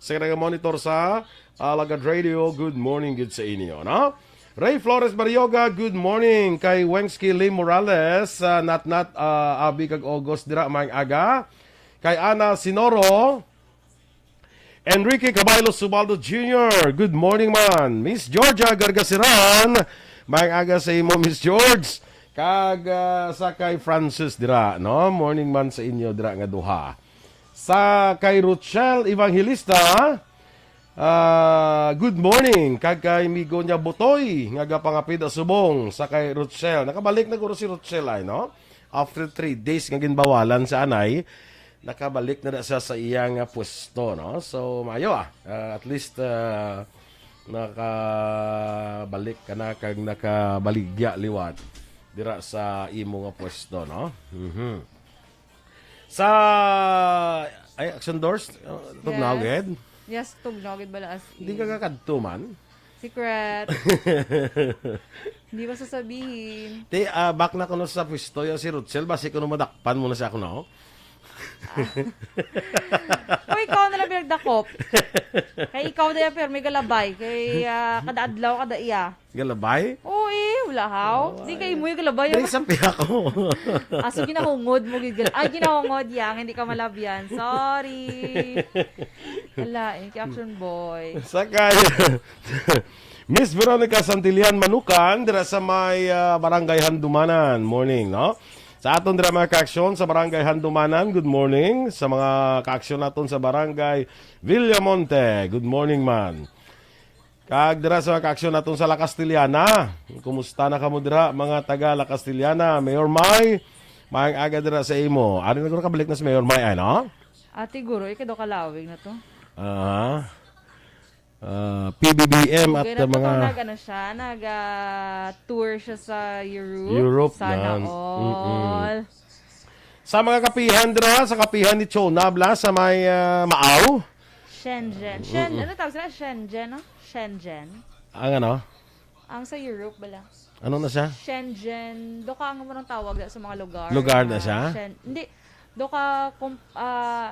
sa monitor sa Alagad Radio. Good morning, good sa inyo, no? Ray Flores Barioga, good morning. Kay Wensky Lee Morales, Abi kag August dira maayong aga. Kay Ana Sinoro, Enrique Caballo Subaldo Jr., good morning man. Miss Georgia Gargasiran, maayong aga sa imo Miss George. Kag sa kay Francis dira, no? Morning man sa inyo dira nga duha. Sa kay Rochelle Evangelista, good morning. Kag kay migo niya Butoy nga gapangapid subong sa kay Rochelle. Nakabalik na guro si Rochelle ay, no? After 3 days nga ginbawalan sa anay, nakabalik na siya sa iyang pwesto, no? So mayo at least nakabalik ka na kag nakabaligya liwat dira sa imo nga pwesto, no? Sa Action Doors, tugnawid. Yes, tugnawid bala as Hindi ka kakadto man. Secret. Hindi ba sasabihin? Back na ko na sa pwesto yung si Rutsel, basi ko na madakpan muna siya ako, no? O ikaw na lang pinagdakop. Kay ikaw na yan, pero may galabay. Kay kada adlaw, kada iya. Galabay? Oo wala haw. Di kayo mo yung galabay. Dali sa piya ko. Aso ginahungod mo. Ginahungod yang. Hindi ka malabyan. Sorry. Wala kay Action Boy. Sakay. Miss Veronica Santillan Manukan, dira sa may Barangay Handumanan. Morning, no? Sa aton dira mga kaaksyon sa Barangay Handumanan, good morning. Sa mga kaaksyon naton sa Barangay Villamonte, good morning man. Kag dira sa mga kaaksyon naton sa La Castellana, kumusta na kamo dira mga taga La Castellana? Mayor May, maayong aga dira sa imo. Ari na guro kabalik na sa Mayor May, ay, no? Ate Guro, ikaw kalawig na to. PBBM at Okay, mga nag-tour siya sa Europe. Europe Sana yan. all. Sa mga kapihan dira, sa kapihan ni Chonabla sa may Maaw. Shenzhen. Ano tawag sila? Shenzhen, no? Shenzhen. Ang ano? Ang sa Europe bala. Ano na siya? Shenzhen. Do ka ang marang tawag sa mga lugar. Lugar na siya? Hindi. Do ka,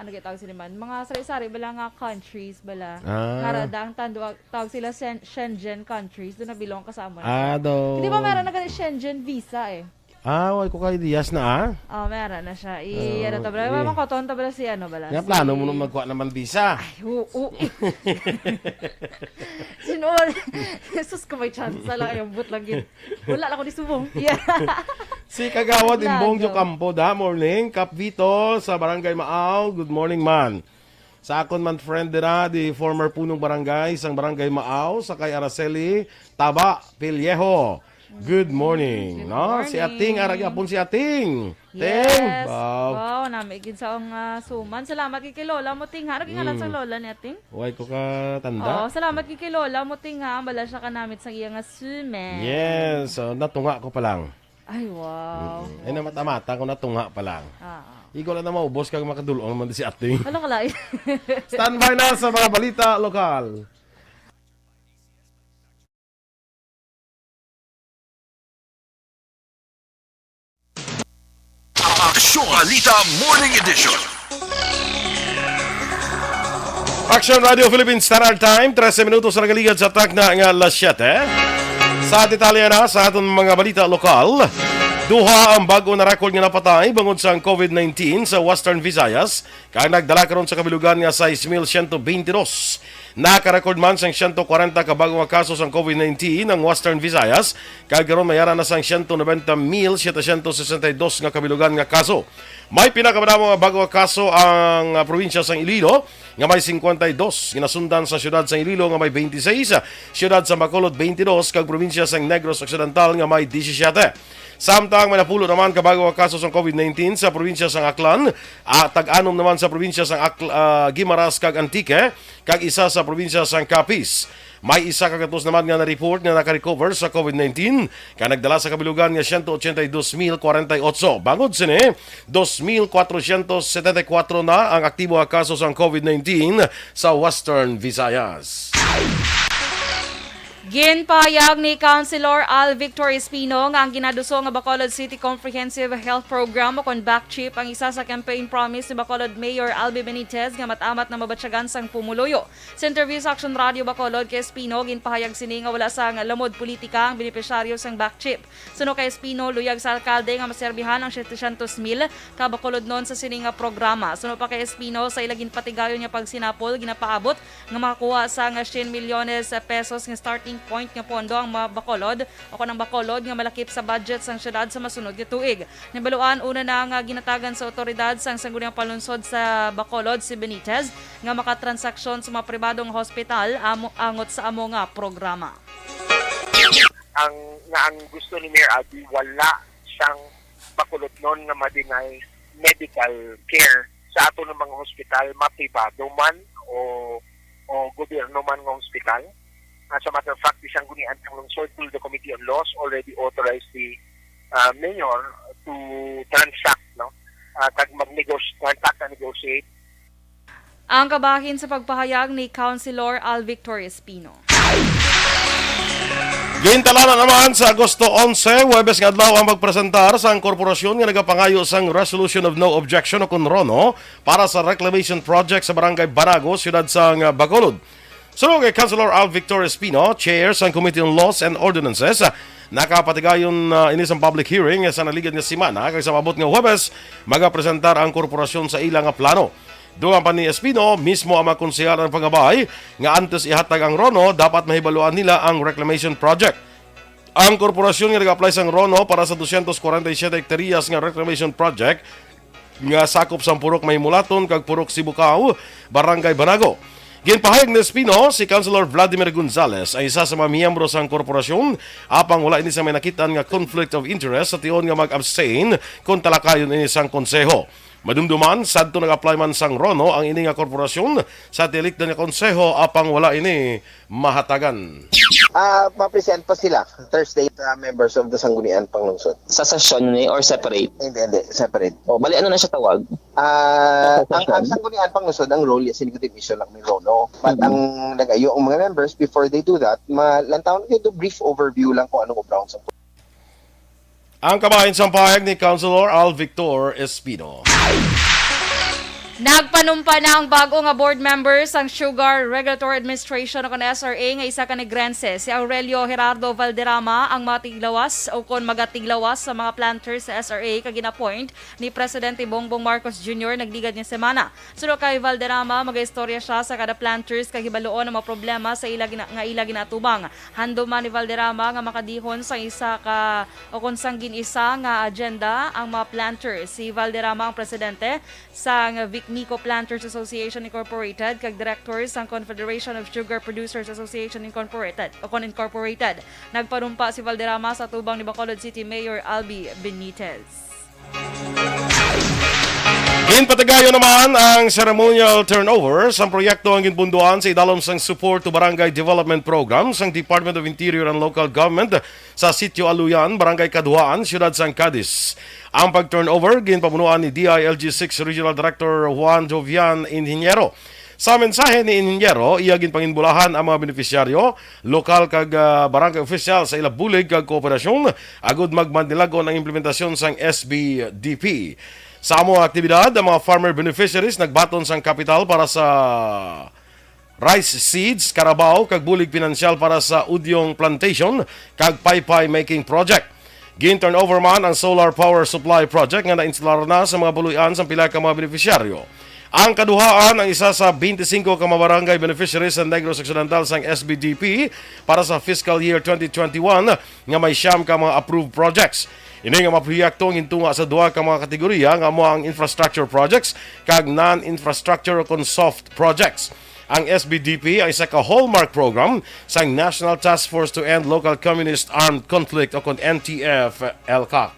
ano kaya tawag sila man? Mga sari-sari bala nga countries bala. Naradang tawag sila Shenzhen countries. Doon na bilong kasama. Do. Hindi ba meron na ganun Shenzhen visa eh? Wala ko kay Diaz na Meron na siya. Ano to bala? Mamang koton to bala si ano bala? Nga plano mo nung magkuha naman visa. Sinol. Jesus ko may chance lang yung boot lang yun. Wala lang ko di subong. Yeah. Si Kagawad Imbong Campo da, morning. Kap Vito sa Barangay Maaw, good morning man. Sa akon man friend dira, di former punong barangay, sang Barangay Maaw, sa kay Araceli Taba Pilyeho. Good morning, Good no? morning. Si Ating, aragapon si Ating. Yes. Ting, Wow, namigid sa ang suman. Salamat kay Lola mo ting ha. Naging sa Lola ni Ating. Huwag ko ka tanda. Salamat kay Lola mo ting ha. Bala siya kanamit sa iyang suman. Yes, so natunga ko pa lang. Ay, wow. Ay na mata-mata ko natunga pa lang. Ah. Ikaw lang na maubos kag makadulong naman si Ating. Ano ka lai? Standby na sa mga balita lokal. Aksyon Balita Morning Edition. Action Radio Philippines Standard Time, 13 minutos na nagaligad sa atak na nga alas 7. Sa detalye na sa ating mga balita lokal, duha ang bago na record nga napatay bangod sa COVID-19 sa Western Visayas, kaya nagdala karon sa kabilugan nga 6,122. Nakarecord man sang 140 ka bagong kaso sa COVID-19 ang Western Visayas, kaya karon mayara na sang 190,762 nga kabilugan nga kaso. May pinakamadamo nga bago kaso ang probinsya sang Iloilo nga may 52, ginasundan sa siyudad sang Iloilo nga may 26, siyudad sa Bacolod 22 kag probinsya sang Negros Occidental nga may 17. Samtang may napulo naman kabago ang kaso sa COVID-19 sa probinsya sang Aklan, tag-anom naman sa probinsya sang Guimaras kag Antique, kag isa sa probinsya sang Capiz. May isa kagatos naman nga na-report nga naka-recover sa COVID-19, kaya nagdala sa kabilugan nga 182,048. Bangod sini, 2,474 na ang aktibo nga kaso sa COVID-19 sa Western Visayas. Ginpahayag ni Councilor Al Victor Espino nga ang ginaduso nga Bacolod City Comprehensive Health Program o kon backchip ang isa sa campaign promise ni Bacolod Mayor Albi Benitez nga matamat na mabatyagan sang pumuluyo. Sa interview sa Action Radio Bacolod kay Espino, ginpahayag sini nga wala sang lamod politika ang benepisyaryo sang backchip. Suno kay Espino, luyag sa alkalde nga maserbihan ang 700,000 ka Bacolod non sa sini nga programa. Suno pa kay Espino, sa ilagin patigayon niya pagsinapol ginapaabot nga makakuha sa 100 milyones pesos nga starting point nga pondo ang mga Bacolod o kanang Bacolod nga malakip sa budget sang syudad sa masunod nga tuig. Nibaluan una na nga ginatagan sa otoridad sang sangguniang palunsod sa Bacolod si Benitez nga makatransaksyon sa mga pribadong hospital angot sa amo nga programa. Ang gusto ni Mayor Albi, wala siyang Bacolod noon nga ma-deny medical care sa ato ng mga hospital, mapribado man o gobyerno man ng hospital. As a matter of fact, isang gunian ng lungsod through the Committee on Laws already authorized the mayor to transact, negotiate. Ang kabahin sa pagpahayag ni Councilor Al Victor Espino. Gintala na naman sa Agosto 11, Huwebes nga adlaw ang magpresentar sa korporasyon nga nagapangayo sang Resolution of No Objection o KONRONO para sa reclamation project sa Barangay Banago, siyudad sang Bacolod. Sunod kay Councilor Al Victor Espino, Chair sa Committee on Laws and Ordinances, nakapatigayon inisang public hearing sa naligid nga simana kay sa mabot nga Huwebes magapresentar ang korporasyon sa ilang nga plano. Duman pa ni Espino, mismo ang mga konsehal ng pangabay nga antes ihatag ang RONO, dapat mahibaluan nila ang reclamation project. Ang korporasyon nga nag-apply sang RONO para sa 247 hektaryas nga reclamation project nga sakop sang Purok Maymulaton kag Purok Sibukao, Barangay Banago. Ginpahayag ni Espino, si Councilor Vladimir Gonzales ay isa sa mga miyembro sang korporasyon apang wala ini sa may nakitaan nga conflict of interest sa tion nga mag-abstain kung talakayon ini sang konseho. Madumduman, sadto nag-apply man sang RONO ang ini nga korporasyon sa tilik na konseho apang wala ini mahatagan. Ma-present pa sila Thursday members of the Sangguniang Panglungsod. Sa session ni or separate? Hindi, separate. O, bali ano na siya tawag? Ang Sangguniang Panglungsod, ang role is executive issue lang ni RONO. But ang nag-ayo ang mga members, before they do that, lantaw na ito brief overview lang kung anong grounds ang Ang kabahin sa pahayag ni Councilor Al Victor Espino. Nagpanumpa na ang bago nga board members ang Sugar Regulatory Administration o SRA nga isa ka negrense. Si Aurelio Gerardo Valderrama ang matiglawas o kon magatiglawas sa mga planters sa SRA kag gina-appoint ni Presidente Bongbong Marcos Jr. nagligad niya semana. Suno kay Valderrama, mag-istorya siya sa kada planters kag hibaluon ang mga problema sa ila ginatubang. Hando man ni Valderrama nga makadihon sa isa ka o kon sang gin-isa nga agenda ang mga planters. Si Valderrama ang presidente sa Nico Planters Association Incorporated kag director sang Confederation of Sugar Producers Association Incorporated. Nagpanumpa si Valderrama sa tubang ni Bacolod City Mayor Albi Benitez. Ginpatigayon naman ang ceremonial turnover sa proyekto ang ginpunduan sa idalom sang Support to Barangay Development Program sang Department of Interior and Local Government sa Sitio Aluyan, Barangay Kaduhaan, Siyudad San Cadiz. Ang pag-turnover ginpamunuan ni DILG 6 Regional Director Juan Jovian Inhinyero. Sa mensahe ni Inhinyero, iya ginpanginbulahan ang mga benepisyaryo, lokal kag barangay official sa ilabulig kag kooperasyon agud magmandilagon ang implementasyon sang SBDP. Sa among aktibidad, ang mga farmer beneficiaries nagbaton sang kapital para sa rice seeds, carabao kag bulig pinansyal para sa udyong plantation kag paypay making project. Gin-turnover man ang solar power supply project nga na-instalar na sa mga buluyan sa pila ka mga beneficiaryo. Ang kaduhaan ang isa sa 25 ka mga barangay beneficiaries sa Negros Occidental sang SBDP para sa fiscal year 2021 nga may siyam ka mga approved projects. Ini nga mga proyekto gintunga sa duha ka mga kategorya nga mo ang infrastructure projects kag non-infrastructure kon soft projects. Ang SBDP ay isa ka hallmark program sa National Task Force to End Local Communist Armed Conflict o kon NTF-ELCAC.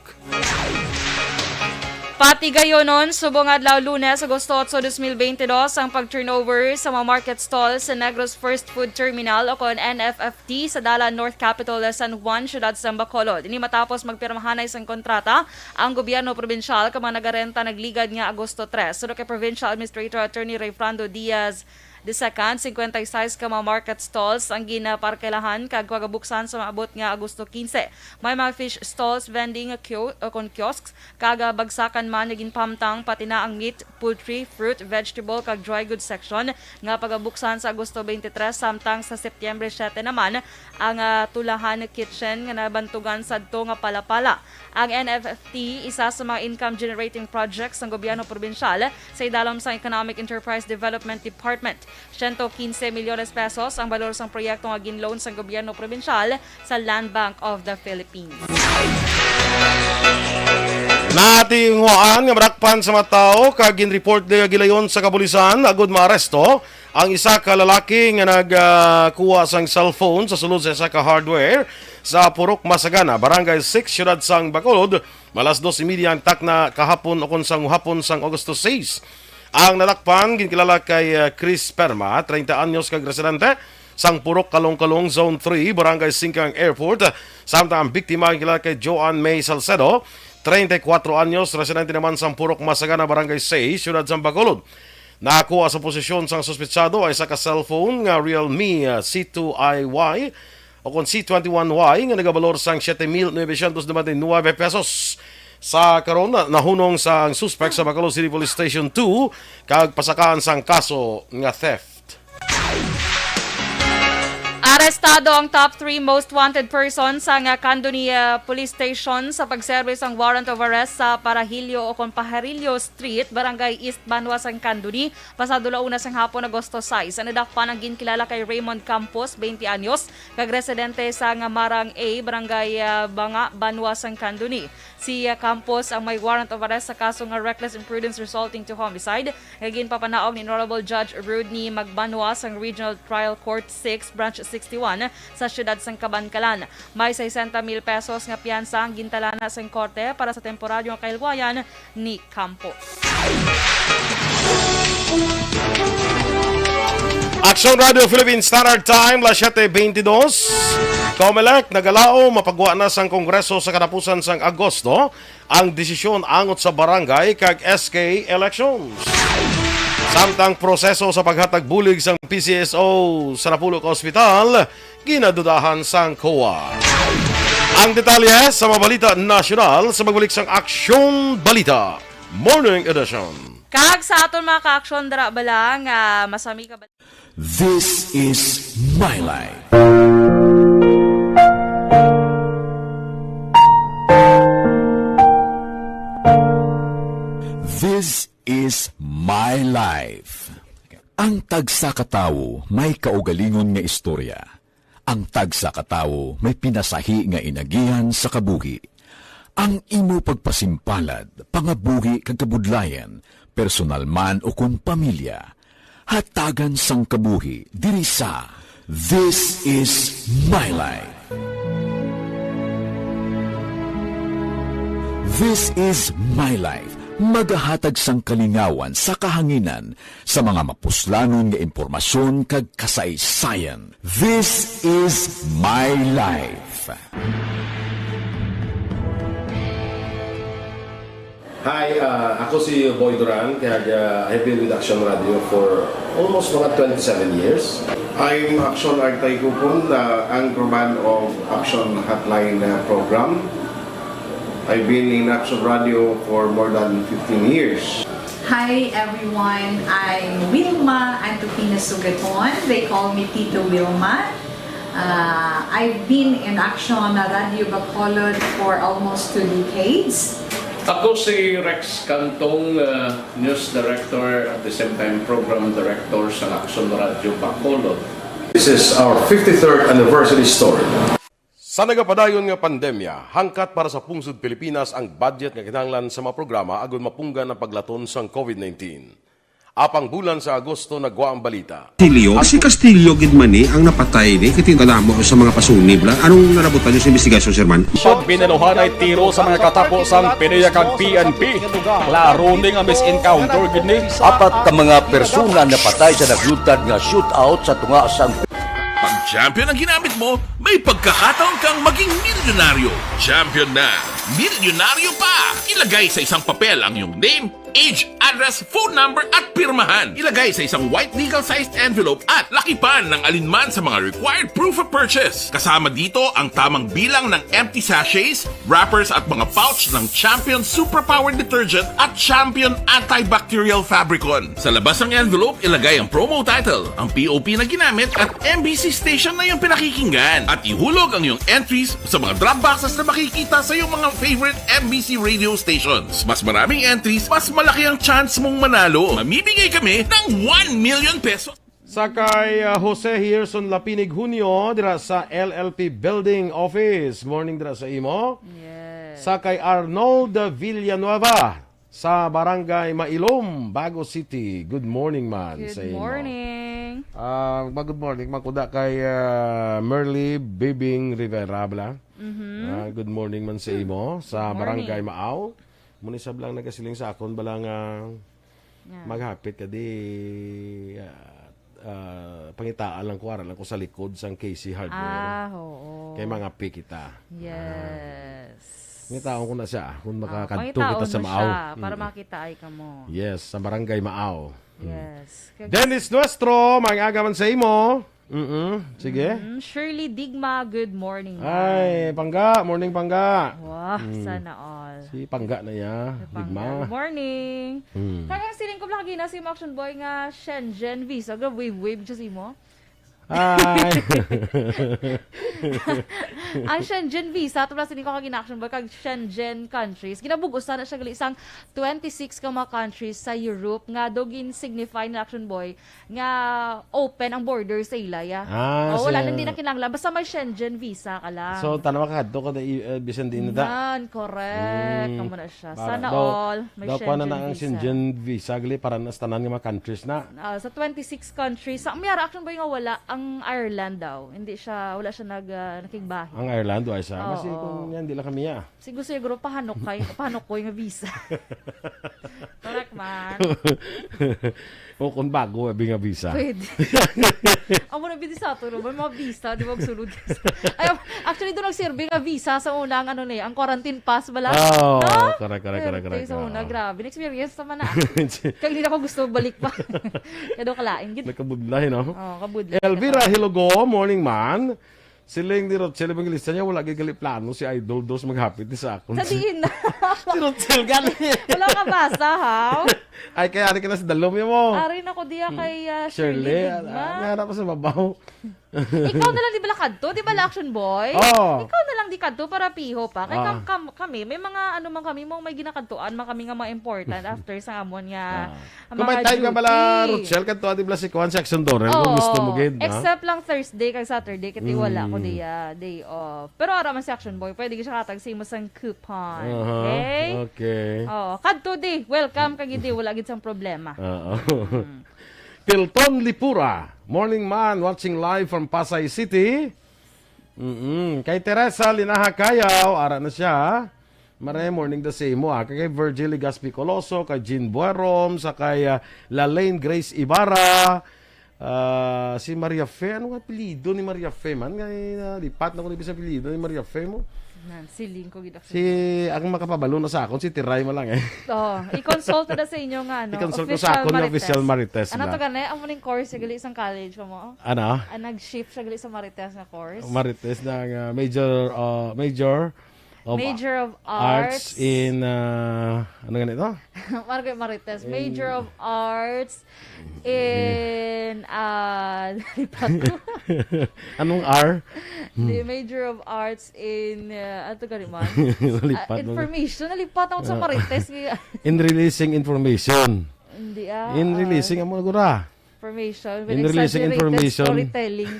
Pati gayonon, subong adlaw Lunes, Agosto 8, 2022, ang pag-turnover sa mga market stalls sa Negros First Food Terminal o kon NFFT sa Dalan North Capital San Juan, Siyudad sa Bacolod. Ini matapos magpirmahanay sang kontrata ang gobyerno provincial ka mga nagarenta nagligad nga Agosto 3. Suno kay Provincial Administrator Attorney Ray Frando Diaz The second, 56 ka mga market stalls ang ginaparkelahan kag pagabuksan sa maabot nga Agosto 15. May mga fish stalls, vending kon kiosks, kag bagsakan man nga ginpamtang pati na ang meat, poultry, fruit, vegetable kag dry goods section nga pagabuksan sa Agosto 23 samtang sa Setyembre 7 naman ang tulahan kitchen nga nabantugan sadto nga Palapala. Ang NFFT isa sa mga income generating projects ng gobyerno probinsyal sa idalom sa Economic Enterprise Development Department. 115 milyones pesos ang balor sang proyekto nga ginloan sa gobyerno probinsyal sa Land Bank of the Philippines. Natinguan nga marakpan sa mga tao kag gin-report na gilayon sa kapulisan agud maaresto ang isa ka lalaki nga nagkuha sang cellphone sa sulod sa isa ka hardware sa Purok Masagana, Barangay 6, Siyudad sang Bacolod, malas 2:30 ang takna kahapon o kon sang hapon sang Agosto 6. Ang nadakpan ginkilala kay Chris Perma, 30 anyos kag residente sang Purok Kalong-Kalong Zone 3, Barangay 5 ang Airport. Samtang ang biktima ginkilala kay Joanne May Salcedo, 34 anyos, residente naman sang Purok Masagana, Barangay 6, Siyudad sang Bacolod. Nakakuha sa posisyon sang suspetsado ay sa ka-cellphone nga Realme C2IY o kung C21Y nga nagabalor sang 7,999 pesos. Sa karon nahunong sang suspect sa Bacolod City Police Station 2 kag pasakaan sang kaso nga theft. Arestado ang top 3 most wanted persons sa Candoni Police Station sa pagservice ang warrant of arrest sa Parahilio o Pajarillo Street, Barangay East Banwa sang Candoni, pasado launa sang hapon Agosto 6. Ang nadakpan ang ginkilala kay Raymond Campos, 20 anyos, kag residente sa Marang A, Barangay Banga, Banwa sang Candoni. Si Campos ang may warrant of arrest sa kaso nga reckless imprudence resulting to homicide. Naging papanaog ni Honorable Judge Rodney Magbanwa sang Regional Trial Court 6, Branch 61 sa siyudad sang Kabankalan. May 60,000 pesos nga piyansa ang gintalana sang korte para sa temporaryong kailwayan ni Campos. Action Radio Philippines Standard Time, las 7:22. Comelec, nagalao, mapagwa na sang Kongreso sa katapusan sang Agosto ang desisyon angot sa barangay kag SK elections. Samtang proseso sa paghatag bulig sang PCSO sa Napulok Hospital, ginadudahan sang COA. Ang detalye sa mga balita nasyonal sa magbalik sang Aksyon Balita Morning Edition. Kag sa aton mga ka-aksyon dara bala nga masami ka ba? This is my life. This is my life. Ang tagsa ka tawo may kaugalingon nga istorya. Ang tagsa ka tawo may pinasahi nga inagihan sa kabuhi. Ang imo pagpasimpalad, pangabuhi kag kabudlayan, personal man o kun pamilya, hatagan sang kabuhi diri sa This is my life. This is my life. Magahatag sang kalingawan sa kahanginan sa mga mapuslanon nga impormasyon kag kasaysayan. This is my life. Hi, ako si Boy Duran, kaya I've been with Action Radio for almost mga 27 years. I'm Action Artay Kupon, the anchorman of Action Hotline program. I've been in Action Radio for more than 15 years. Hi everyone, I'm Wilma Antofina Sugaton. They call me Tito Wilma. I've been in Action Radio Bacolod for almost 2 decades. Ako si Rex Cantong, News Director at the same time Program Director sa Action Radio Bacolod. This is our 53rd anniversary story. Sa nagapadayon nga pandemya, hangkat para sa pungsod Pilipinas ang budget nga kinahanglan sa mga programa agon mapunggan ang paglaton sang COVID-19. Apang bulan sa Agosto nagwa ang balita. Si Castillo gidmani ang napatay ni kitingala mo sa mga pasunib lang. Anong narabutan niyo sa investigasyon, Sir Man? Binaluhan ay tiro sa mga katapos-ang PNP kag PNP. Klaro ning ang misencounter gid ni. Apat ka mga persona na patay sa naglutad nga shootout sa tunga sang Pag champion ang ginamit mo, may pagkakataon kang maging milyonaryo. Champion na, milyonaryo pa! Ilagay sa isang papel ang iyong name, age, address, phone number at pirmahan. Ilagay sa isang white legal-sized envelope at lakipan ng alinman sa mga required proof of purchase. Kasama dito ang tamang bilang ng empty sachets, wrappers at mga pouch ng Champion Superpower Detergent at Champion Antibacterial Fabricon. Sa labas ng envelope, ilagay ang promo title, ang POP na ginamit at MBC station na yung pinakikinggan. At ihulog ang iyong entries sa mga drop boxes na makikita sa iyong mga favorite MBC radio stations. Mas maraming entries, mas malaki ang chance mong manalo. Mamibigay kami ng 1 million pesos. Sakay Jose Hierson Lapinig Junio dira sa LLP Building Office. Morning dira sa imo. Yes. Sakay Arnold Villanueva sa Barangay Mailom, Bago City. Good morning man sa Good imo. morning. Good morning. Makuda kay Merly Bibing Rivera bla. Good morning man sa imo sa Good Barangay morning. Maaw. Muna sa blang nagasiling sa akon balang maghapit ka di pangitaan lang ko lang ko sa likod sang KC Hardware. Oo. Kay mga pi kita. Yes. Ngitaon ko na siya kung makakadto pangitaon kita sa mo Maaw. siya para makita ay ka mo. Yes, sa Barangay Maaw. Yes. Dennis Nuestro, mag-agaman sa imo. Sige. Shirley Digma, good morning. Ay, Pangga. Morning, Pangga. Wow, sana all. Si Pangga na ya. Digma. Good morning. Kaya siling ko lang gina si Action Boy nga Shenzhen visa. Ga wave siya si mo. Ay. Ang Shenzhen visa, ito pala siling ko kagina Action Boy kag Shenzhen countries. Ginabugusan na siya gali isang 26 ka mga countries sa Europe nga dogin signify na Action Boy nga open ang border sa ilaya. Wala nang di na kinanglan. Basta may Shenzhen visa ka lang. So, tanawa ka kadto ka na bisan din na da. Yan, correct. Kamo na siya. Sana Daw- all may daw pa na Shenzhen ang visa. Shenzhen visa gali para nas tanan nga mga countries na. Sa 26 countries. Sa Miyara Action Boy nga wala ang Ireland daw. Wala siya nakigbahin. Ang Ireland ay sa kasi Oo. kung yan di lang kami ya. Siguro pahanok ko yung visa. Correct man. O kung bago abi nga visa. Pwede. Amo na bidi sa tulo, may mga visa, di ba sulod. Ay, actually doon nagserve nga visa sa unang ang quarantine pass bala. Oh, No? correct. Sa una, grabe. Experience naman na. Kaya hindi na ako gusto balik pa. Kaya doon kalain. Nakabudlay no. Kabudlay. Elvira Hilogo, morning man. Siling ni Rochelle Evangelista niya, wala gali plano si Idol Dos maghapit ni sa akon. Sabihin na. Si Rochelle gali. Wala ka basa, ha? Ay, kaya ari ka na sa dalom mo. Arin ako diya kay Shirley, Shirley Digma. harap pa sa babaw. Ikaw na lang di ba kadto? Di ba Action Boy? Oh. Ikaw na lang di kadto para piho pa. Kaya Ah. kami, may mga ano man kami mo may ginakadtuan man kami nga mga important after sa amon nga Kung may time ka bala, Rochelle, kanto ati bala si Kwan Section Donor, kung gusto mo gid. Except lang Thursday kag Saturday kasi wala ko day off. Pero ara man si Action Boy, pwede ka siya katag sa imo sang coupon. Okay? Okay. Kadto di. Welcome kag di wala gid sang problema. Oo. Pilton Lipura, morning man, watching live from Pasay City. Kay Teresa Linaha Kayaw, ara na siya. Mare morning the same mo. Kay Virgil Gaspi Coloso, kay Jean Buerom, sa kay Lalaine Grace Ibarra, si Maria Fe. Ano nga apelido ni Maria Fe man? Lipat na ko ibig sa apelido ni Maria Fe mo. Siling ko gid. Si ang makapabalo na sa akon si Tiray man lang eh. I-consult na sa inyo nga I-consult ko sa akon na official Marites Ano na. to gani? Amo ning course sa gali isang college ko mo. Ano? Nag-shift sa gali sa Marites na course. Marites na major of Arts in ano ganito? Margaret Marites, Major of Arts in Anong R? The Major of Arts in ato gani man? Nalipat mo. Information, nalipat ako sa Marites. In releasing information. Hindi In releasing amo gura. Information. In releasing Exaggerated information. Storytelling.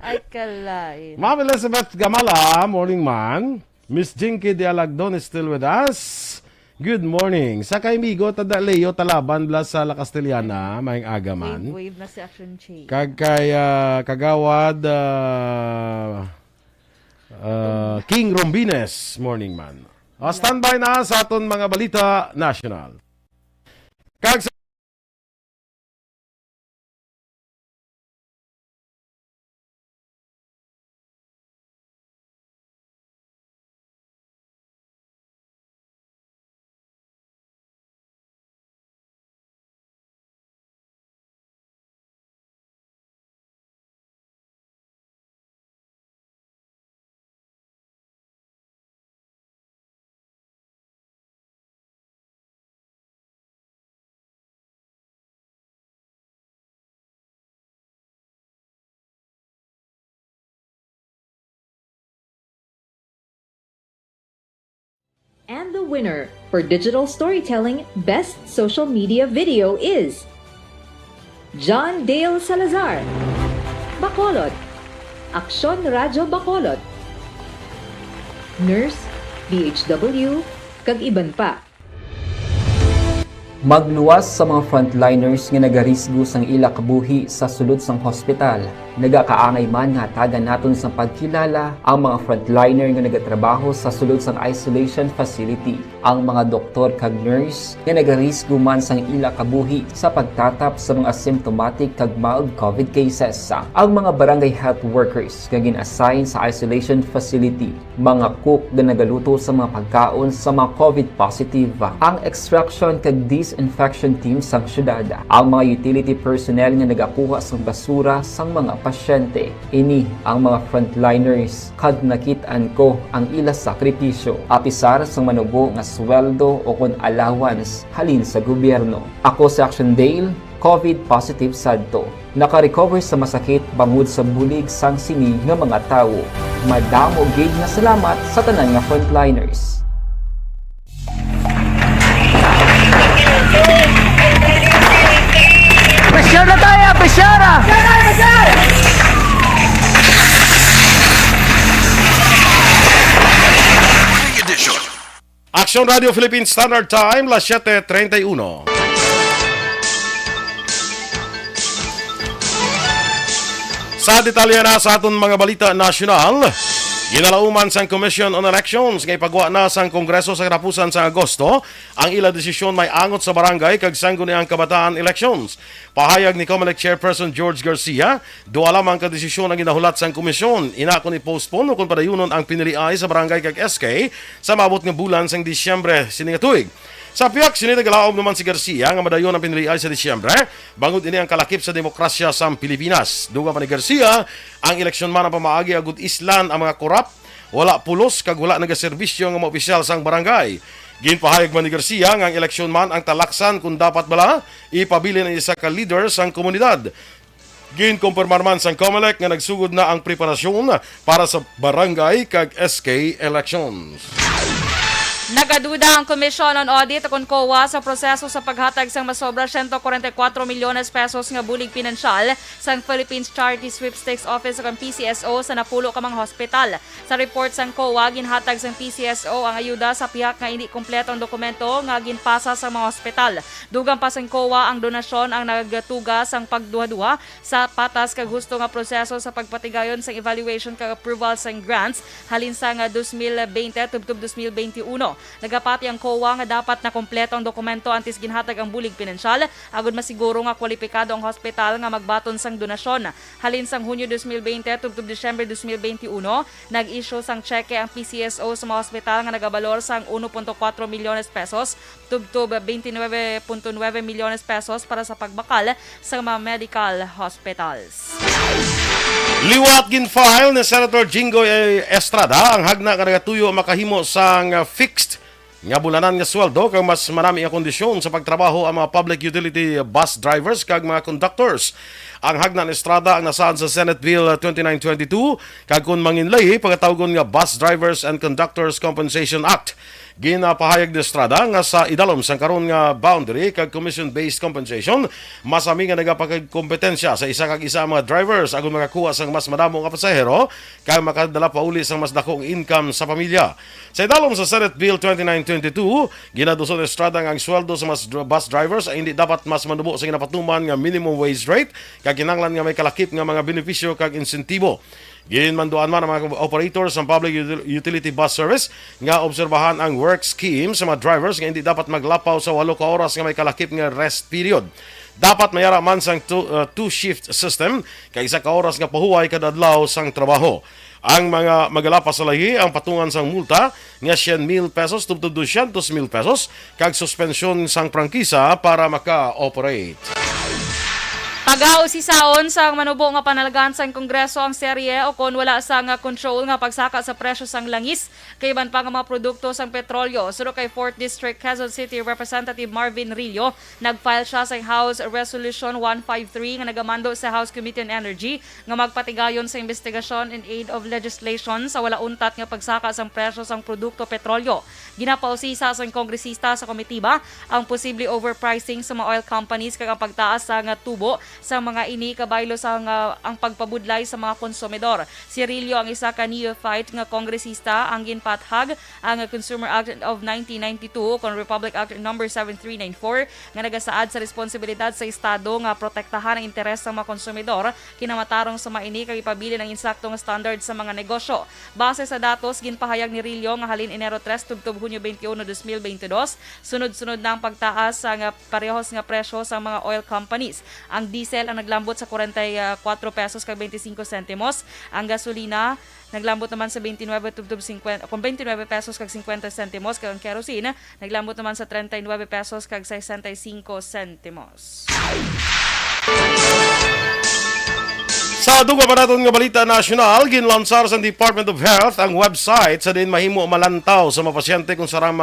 Ay, kalay. Ma'am Elizabeth Gamala, morning man. Miss Jinky de Alagdon is still with us. Good morning. Sa kaibigo, tada Leo Talaban, blas sa La Castellana, maing agaman. Wave na si Action Change. Kay Kagawad King Rombines, morning man. Standby na sa aton mga balita national. Kag And the winner for Digital Storytelling Best Social Media Video is John Dale Salazar, Bacolod, Aksyon Radyo Bacolod, Nurse, DHW, kag iban pa. Magluwas sa mga frontliners nga nagarisgo sang ila kabuhi sa sulod sang hospital. Nagakaangay man nga tagan naton sa pagkilala ang mga frontliner nga nagatrabaho sa sulod sang isolation facility. Ang mga doktor kag nurse nga nagarisgo man sang ila kabuhi sa pagtatap sa mga asymptomatic kag mild COVID cases. Ang mga barangay health workers nga gin-assign sa isolation facility, mga cook nga nagaluto sa mga pagkaon sa mga COVID positive, ang extraction kag disinfection team sang syudad, ang mga utility personnel nga nagakuha sang basura sang mga pasyente. Ini ang mga frontliners kad nakitaan ko ang ila sakripisyo apisar sang manubo nga sweldo o kun allowance halin sa gobyerno. Ako si Action Dale, COVID positive sadto. Naka-recover sa masakit bangod sa bulig sang sini nga mga tawo. Madamo gid nga salamat sa tanan nga frontliners. Pressure na tayo! Pressure na! Action Radio Philippines Standard Time, las 7:31. Sa detalye na sa aton mga balita nasyonal, ginalauman sang Commission on Elections ngay pagwa na sang Kongreso sa katapusan sa Agosto ang ila desisyon may angot sa barangay kag sangguniang kabataan elections. Pahayag ni COMELEC Chairperson George Garcia, duwa lamang ka desisyon ang ginahulat sang komisyon. Ina ko ni postpone kung padayunon ang piniliay sa barangay kag SK sa maabot nga bulan sang Disyembre sining tuig. Sa piyak, sinitagalaog naman si Garcia nga madayon ang piniliay sa Disyembre, bangod ini ang kalakip sa demokrasya sa Pilipinas. Duga pa ni Garcia, ang eleksyon man ang pamaagi agud islan ang mga korap, wala pulos kag wala nagaserbisyo ng mga opisyal sang barangay. Ginpahayag man ni Garcia nga ang eleksyon man ang talaksan kung dapat bala ipabili ng isa ka leader sang komunidad. Ginkumpirmar man sang COMELEC nga nagsugod na ang preparasyon para sa barangay kag SK elections. Nagaduda ang Commission on Audit kung COA sa proseso sa paghatag sang masobra 144 milyones pesos nga bulig pinansyal sang Philippines Charity Sweepstakes Office kang PCSO sa napulo ka mga hospital. Sa report sang COA, ginhatag sang PCSO ang ayuda sa pihak nga hindi kumpletong dokumento nga ginpasa sa mga hospital. Dugang pa sang COA ang donasyon ang nagatuga sang pagduha-duha sa patas kag husto nga proseso sa pagpatigayon sang evaluation kag approval sang grants halin sang 2020 tubtob 2021. Nagapati ang COA nga dapat na kompleto ang dokumento antes ginhatag ang bulig pinansyal agud masiguro nga kwalipikado ang hospital nga magbaton sang donasyon. Halin sang Hunyo 2020 tubtob Disyembre 2021, nag-issue sang cheque ang PCSO sa mga hospital nga nagabalor sang 1.4 milyones pesos tubtob 29.9 milyones pesos para sa pagbakal sa mga medical hospitals. Liwat gin-file ni Senator Jinggoy Estrada ang hagna nga nagatuyo makahimo sang fixed nga bulanan nga sweldo kag mas marami nga kondisyon sa pagtrabaho ang mga public utility bus drivers kag mga conductors. Ang hagna ni Estrada ang nasaan sa Senate Bill 2922 kag kun manginlay pagkatawgon nga Bus Drivers and Conductors Compensation Act. Ginapahayag ni Estrada nga sa idalom sang karon nga boundary kag commission-based compensation, masami nga nagapakagkompetensya sa isa kag isa mga drivers agon makakuha sang mas madamo nga pasahero kag makadala pa uli sang mas dakong income sa pamilya. Sa idalom sa Senate Bill 2922, ginaduson ni Estrada nga ang sweldo sa mas bus drivers ay hindi dapat mas manubo sa ginapatuman nga minimum wage rate kag kinahanglan nga may kalakip nga mga benepisyo kag insentibo. Ginmanduan man ang mga operators ng public utility bus service nga obserbahan ang work scheme sa mga drivers nga hindi dapat maglapaw sa 8 ka oras nga may kalakip nga rest period. Dapat mayara man sang two-shift system kay 1 ka oras nga pahuway kada adlaw sang trabaho. Ang mga magalapas sa lahi ang patungan sang multa nga 100,000 pesos tubtob 200,000 pesos kag suspensyon sang prangkisa para maka-operate. Pag-ausisaon sa manubo nga panalagahan sa Kongreso ang serye o kon wala sa nga control nga pagsaka sa presyo sang langis kay iban pa nga mga produkto sang petrolyo. Suro kay 4th District Quezon City Representative Marvin Rillo, nagfile siya sa House Resolution 153 nga nagamando sa House Committee on Energy nga magpatigayon sa investigasyon in aid of legislation sa wala untat nga pagsaka sang presyo sang produkto petrolyo. Ginapausisa sa kongresista sa komitiba ang posible overpricing sa mga oil companies kag ang pagtaas sa nga tubo sa mga ini kabaylo sa ang pagpabudlay sa mga konsumidor. Si Rillo ang isa ka neophyte nga kongresista ang ginpathag ang Consumer Act of 1992 kon Republic Act No. 7394 nga nagasaad sa responsibilidad sa Estado nga protektahan ang interes sa mga konsumidor kinamatarong sa mga ini kag ipabili ng insaktong standard sa mga negosyo. Base sa datos ginpahayag ni Rillo nga halin Enero 3 tubtob Hunyo 21, 2022 sunod-sunod na ang pagtaas sa parehos nga presyo sa mga oil companies. Ang diesel ang naglambot sa 44 pesos kag 25 sentimos. Ang gasolina naglambot naman sa 29 pesos kag 50 sentimos. Kag ang kerosene naglambot naman sa 39 pesos kag 65 sentimos. Sa duga pa naton nga balita nasyonal, ginlansar sa Department of Health ang website sa din mahimo malantaw sa mga pasyente kung saan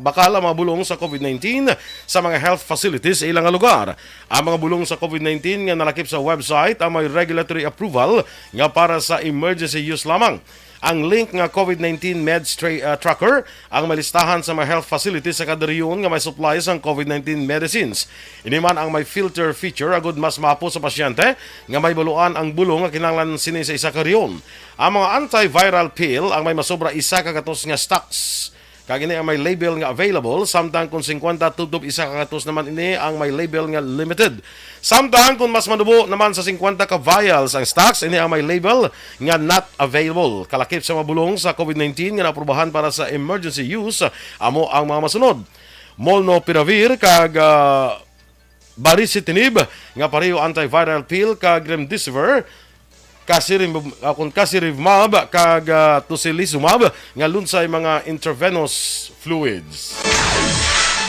bakal ang mga bulong sa COVID-19 sa mga health facilities sa ilang lugar. Ang mga bulong sa COVID-19 nga nalakip sa website ang may regulatory approval nga para sa emergency use lamang. Ang link nga COVID-19 Meds Tracker ang malistahan sa mga health facilities sa kada rehiyon nga may supply sang COVID-19 medicines. Ini man ang may filter feature agud mas mapo sa pasyente nga may baluan ang bulong nga kinahanglan sini sa isa ka rehiyon. Ang mga antiviral pill ang may masobra isa ka katos nga stocks. Kag ini ang may label nga available, samtang kung 50 tutob isa ka katos naman ini ang may label nga limited. Samtang kung mas manubo naman sa 50 ka vials ang stocks, ini ang may label nga not available. Kalakip sa mabulong sa COVID-19 nga naaprubahan para sa emergency use, amo ang mga masunod. Molnupiravir kag baricitinib nga pareho antiviral pill kag remdesivir, Casirivimab kag tocilizumab nga lunsay mga intravenous fluids.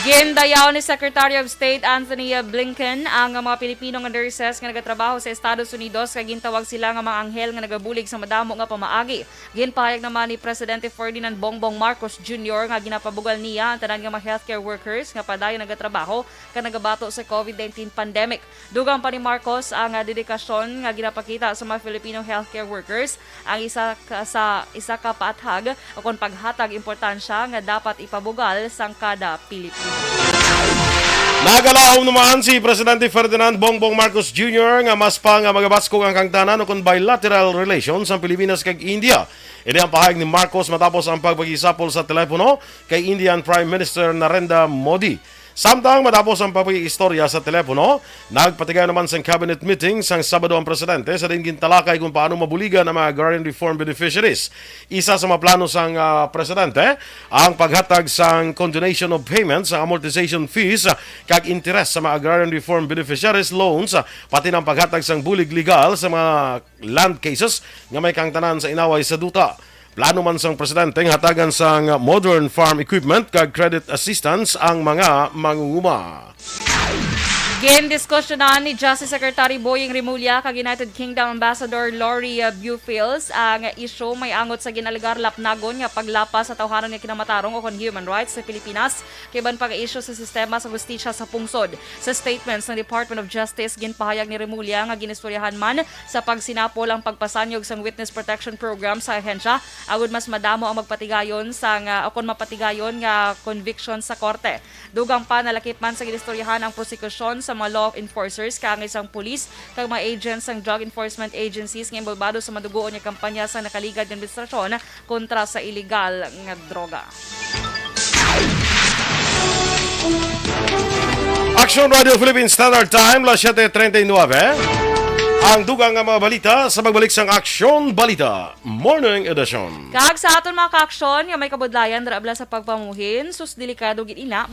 Gindayaw ni Secretary of State Anthony Blinken ang mga Pilipinong nurses nga nagatrabaho sa Estados Unidos kag gintawag sila nga mga anghel nga nagabulig sa madamo nga pamaagi. Ginpahayag naman ni Presidente Ferdinand Bongbong Marcos Jr. nga ginapabugal niya ang tanan nga mga healthcare workers nga padayon nagatrabaho kag nagabato sa COVID-19 pandemic. Dugang pa ni Marcos ang dedikasyon nga ginapakita sa mga Filipinong healthcare workers ang isa ka paathag o kon paghatag importansya nga dapat ipabugal sang kada Pilipino. Nagalaom naman si Presidente Ferdinand Bongbong Marcos Jr. nga mas pa nga magabaskog ang kangtanan o kung bilateral relations sa Pilipinas kag India. Ini ang pahayag ni Marcos matapos ang pagpagisapol sa telepono kay Indian Prime Minister Narendra Modi. Samtang matapos ang pag-istorya sa telepono, nagpatigay naman sa cabinet meeting sang Sabado ang presidente sa din gintalakay kung paano mabuligan ang mga agrarian reform beneficiaries. Isa sa mga plano sang presidente ang paghatag sang condonation of payments sa amortization fees kag interes sa mga agrarian reform beneficiaries loans, pati ng paghatag sang bulig legal sa mga land cases nga may kangtanan sa inaway sa duta. Plano man sang presidente hatagan sang modern farm equipment kag credit assistance ang mga mangunguma. Gin-diskusyonan ni Justice Secretary Boying Rimulya kag United Kingdom Ambassador Laurie Bufils ang isyu may angot sa ginaligar lapnagon nga paglapas sa tawhanon nga kinamatarong o kon human rights sa Pilipinas kay ban pag-isyu sa sistema sa hustisya sa pungsod. Sa statements ng Department of Justice, ginpahayag ni Rimulya nga ginistoryahan man sa pagsinapol ang pagpasanyog sang Witness Protection Program sa ahensya agud mas madamo ang magpatigayon sang o kon mapatigayon nga conviction sa korte. Dugang pa nalakip man sa ginistoryahan ang prosekusyon sa mga law enforcers kang isang pulis kag mga agents ng drug enforcement agencies nga involbado sa madugoon nga kampanya sa nakaligad nga administrasyon kontra sa illegal nga droga. Action Radio Philippines Standard Time, 7:39. Ang dugang nga mga balita sa pagbalik sang Aksyon Balita Morning Edition. Kag sa aton mga ka-aksyon nga may kabudlayan drabla sa pagpamuhin, sus delikado gid ina.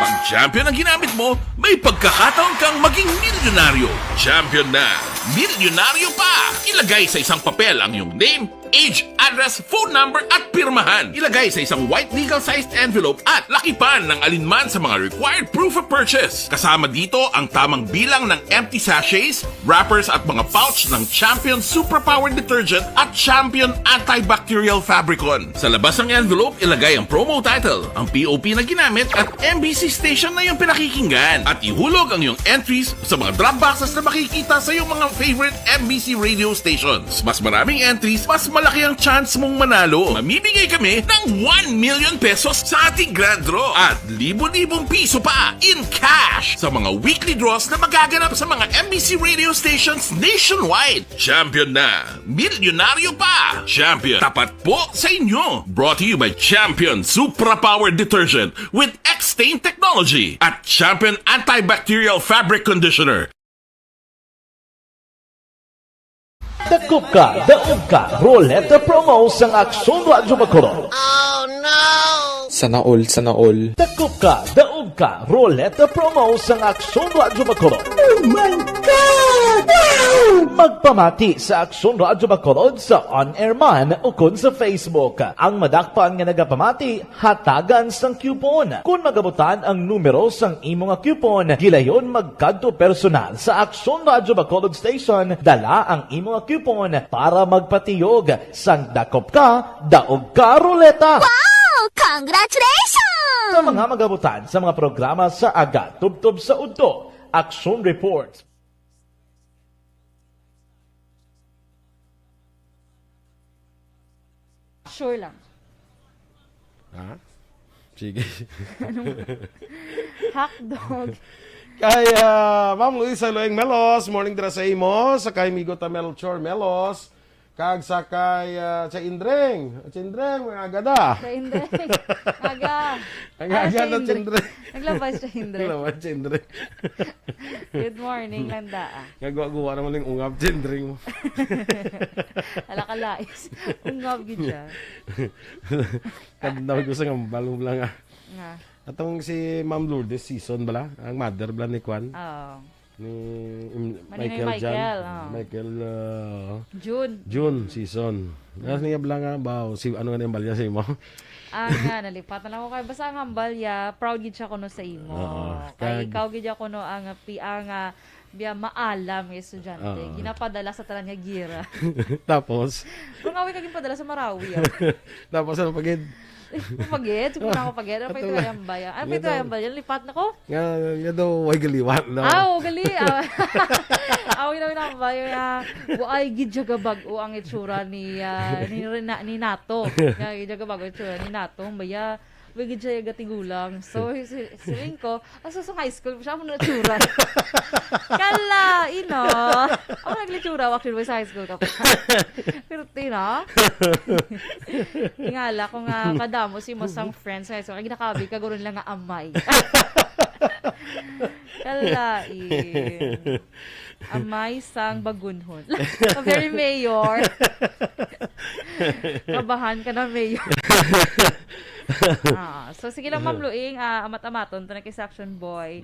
Pag champion ang ginamit mo, may pagkakataon kang maging milyonaryo. Champion na, milyonaryo pa! Ilagay sa isang papel ang iyong name, age, address, phone number at pirmahan. Ilagay sa isang white legal-sized envelope at lakipan ng alinman sa mga required proof of purchase. Kasama dito ang tamang bilang ng empty sachets, wrappers at mga pouch ng Champion Superpower Detergent at Champion Antibacterial Fabricon. Sa labas ng envelope, ilagay ang promo title, ang POP na ginamit at MBC station na yung pinakikinggan. At ihulog ang iyong entries sa mga drop boxes na makikita sa iyong mga favorite MBC radio stations. Mas maraming entries, mas malaki ang chance mong manalo. Mamimigay kami ng 1 million pesos sa ating grand draw at libo-libong piso pa in cash sa mga weekly draws na magaganap sa mga MBC radio stations nationwide. Champion na, milyonaryo pa. Champion, tapat po sa inyo. Brought to you by Champion Supra Power Detergent with X-Stain Technology at Champion Antibacterial Fabric Conditioner. Dakop ka, daog ka, Roleta Promo sa Aksyon Radyo Bacolod. Oh no! Sana all. Dakop ka, daog ka, Roleta Promo sa Aksyon Radyo Bacolod. Oh my God! Wow! Magpamati sa Aksyon Radyo Bacolod sa on-air man o kun sa Facebook. Ang madakpan nga nagapamati, hatagan sang coupon. Kung magabutan ang numero sang imo nga coupon, gilayon magkadto personal sa Aksyon Radyo Bacolod Station, dala ang imo nga coupon para magpatiyog sang dakop ka, daog ka, Roleta. Wow! Congratulations! Sa mga magabutan sa mga programa sa Aga, Tubtob sa Udto, Action Report. Sure lang. Ha? Sige. Hotdog. Kaya, Ma'am Luisa Loeng Melos, morning dira sa imo, sa kay Migo ta Melchor Melos, kag sa kay sa Indreng, mga agada. Sa Indreng, aga. Ang aga na Indreng. Naglabas sa Indreng. Naglabas sa Indreng. Good morning, Landa. Gagawa naman yung ungab sa Indreng mo. Alakalais. Ungab gid siya. Kadawag ko sa balong lang Nga. Atong si Ma'am Lourdes season bala, ang mother bala ni Kwan. Oo. Ni Michael. Michael June season. Nas niya bala nga ba si ano nga yung balya sa imo? Nga nalipat na lang ako kay basta ang balya, proud gid siya kuno sa imo. Kay ikaw gid ako no ang biya maalam nga estudyante. Ginapadala sa tanan nga gira. Tapos kung awi kaging padala sa Marawi. Tapos ano pagid? Pagid, siguro na ako pagid. Ano pa ito yung bayan? Ano pa ito yung bayan? Lipat na ko? Nga daw, way galiwan. Gali. Awin na ang bayan. Ay, gidjagabag o ang itsura ni Nato. Gidjagabag o itsura ni Nato. Baya, wigid siya gatigulang. So, siling ko, sa high school, siya mo na itsura. Kala, ako naglitsura, actually, sa high school ka pa. Pero, ingala ko nga, kadamo si mo sang friends sa high school, kaya ginakabi ka, gano'n lang nga amay. Kala, amay sang bagunhon. Very mayor. Kabahan ka na mayor. So sige lang Ma'am Luing, amat-amaton to na kay Action Boy.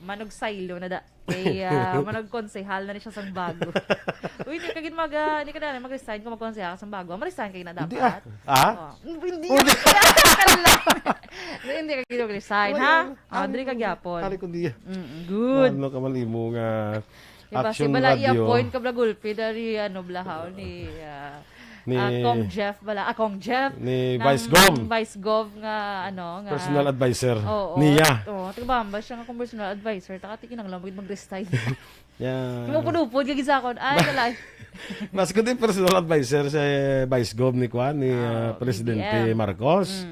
Manog saylo na da. Kay manog konsehal na ni siya sang bago. Uy, hindi ka gid mag-resign kung mag-konsehal ka sang bago. Ma-resign kay na dapat. Hindi. Hindi ka gid mag-resign, ha? Dili ka gyapon. Ari ko diya. Good. Ano ka malimo nga Action Radio. Bala i-appoint ka blagulpi dari blahaw ni Kong Jeff bala. Kong Jeff ni Vice Gov nga nga personal advisor niya. Tigabamba siya nga personal advisor. Takati kinang lamig mag-resign. Yeah. Mo pudupod gid sa akon. Ay kalay. Mas ko din personal advisor sa Vice Gov ni Kwan ni Presidente Marcos.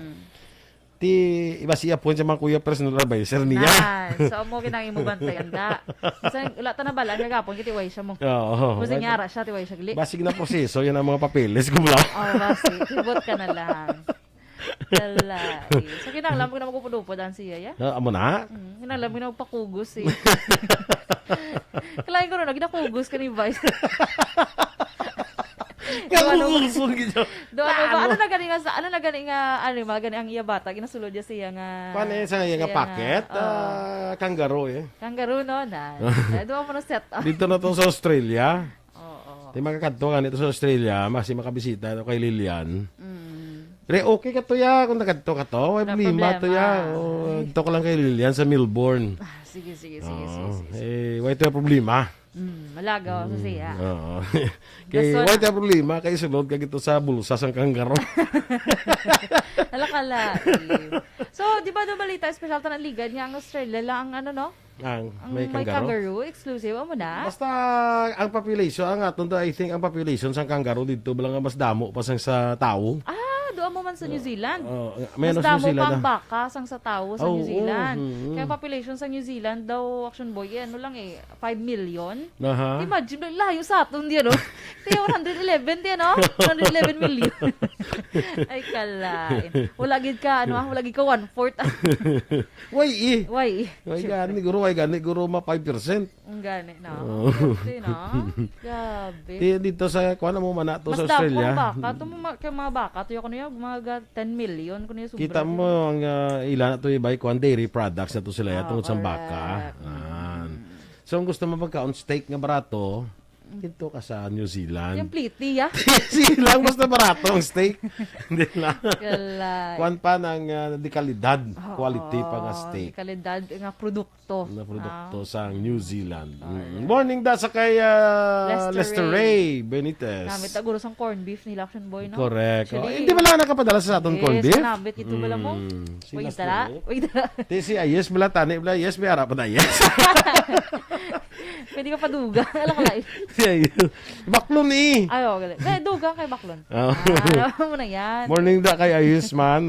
Iba siya po siya mga kuya personal advisor niya. So mo kinang imo bantayan da. Kasi wala ta na bala nga gapon kiti way siya mo. Oo. Kasi ngara siya tiway siya gali. Basig na proseso yan ang mga papeles ko mula. Basig. Ibot ka na lang. Dalay. So kinanglam ko na magpupudupod ang siya ya. Amo na? Kinanglam ko na magpakugos eh. Kalain ko na ginakugos ka ni Vice. Ano na gani ang iya bata ginasulod niya siya nga paano sa iya nga packet kangaroo kangaroo no na do mo na set up dito na to sa Australia Di makakadto ka nito sa Australia, masi makabisita kay Lilian. Pero okay ka to ya, kung nakadto ka to, may problema to ya. Dito ko lang kay Lilian sa Melbourne. Sige. Why to problema? Malagaw sa siya. Oo. Kay why to problema, kay sulod ka gito sa bulsa sang kanggaro. Alakala. So, di ba do balita, special ta na liga niya ang Australia lang ang ano, no? Ang may kangaroo, exclusive mo na. Basta ang population, I think ang population sang kangaroo dito balang mas damo pa sang sa tao. Doon mo man sa New Zealand. Mas damo pang baka sang sa tao sa New Zealand. Mm-hmm. Kaya population sa New Zealand daw, Action Boy, ano lang 5 million. Imagine, layo sa aton diyan, no? 111 diyan, no? 111 million. Ay, kalain. Wala gid ka 1/4. Why? Gani guro ma 5%. Ang gani na. Gabi. Dito sa kuan mo man ato sa Australia. Mas damo baka, tumo kay mga baka to ko niya mga 10 million kuno sobra. Kita mo ang ilan to ibay kuan dairy products na to sila tungod sa baka. So kung gusto mo pagkaon steak nga barato, dito ka sa New Zealand. Yung pliti, ya? Silang basta barato ang steak. Hindi na. Kalay. Kuan pa ng di kalidad. Quality pa nga steak. Di kalidad nga produkto. Na produkto sa New Zealand. Morning da sa kay Lester Ray Benitez. Namit aguro sang corn beef ni Action Boy, no? Correct. Hindi ba lang nakapadala sa aton corn beef? Yes, namit ito bala mo. Uy, dala. Si Ayes bala tani bala yes may harap na yes. Pwede ka paduga. Alam ko lang. Baklon eh. Ayo, gali. Duga kay Baklon. Alam mo na yan. Morning da kay Ayesman